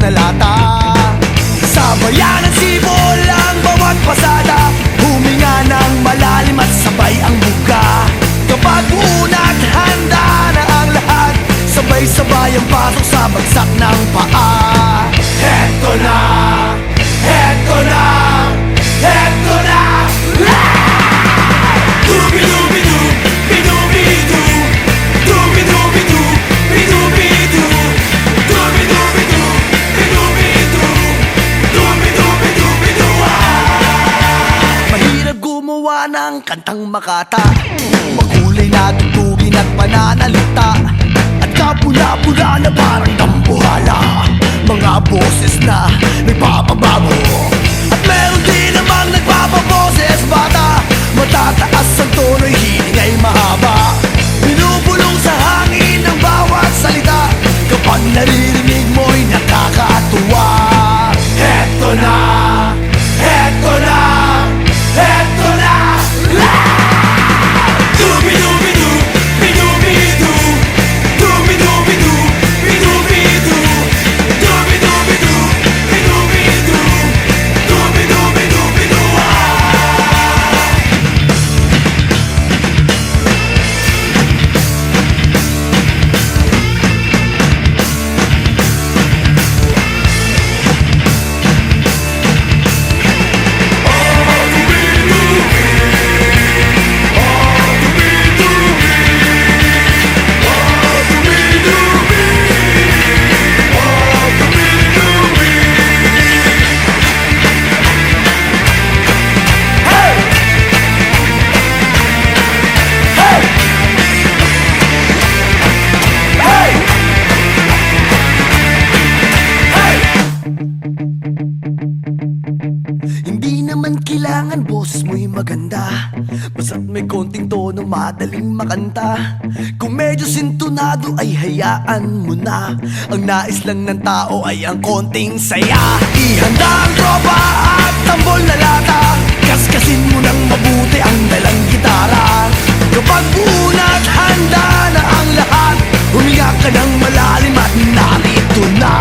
na lata. Sa bayan ng sibol ang bawat pasada, huminga ng malalim at sabay ang buga. Kapag unat, handa na ang lahat, sabay-sabay ang pasok sa bagsak ng paa. Heto na, heto na, heto na. Dubi-dubi-du, bidu-bidu, dubi-dubi-du, bidu-bidu, dubi-dubi-du, bidu-bidu, dubi-dubi-du-bidu. Mahirap gumawa ng kantang makata, makulay na tugtugin at pananalita, at kapula-pula na parang dambuhala, mga boses na nagpapabago. At meron din namang nagpapaboses bata, matataas ang tono'y hiling ay mahaba, binubulong sa hangin ng bawat salita. Kapag naririnig mo'y nakakatuwa. Heto na, heto na, heto na. Dubi-dubi-du, bidu-bidu, dubi-dubi-du, bidu-bidu, dubi-dubi-du, bidu-bidu, dubi-dubi-du-bidu. Hindi naman kailangan boses mo'y maganda, basta't may konting tono madaling makanta. Kung medyo sintonado ay hayaan mo na, ang nais lang ng tao ay ang konting saya. Ihanda ang tropa at tambol na lata, kaskasin mo ng mabuti ang dalang gitara. Kapag unat, handa na ang lahat, huminga ka ng malalim at narito na.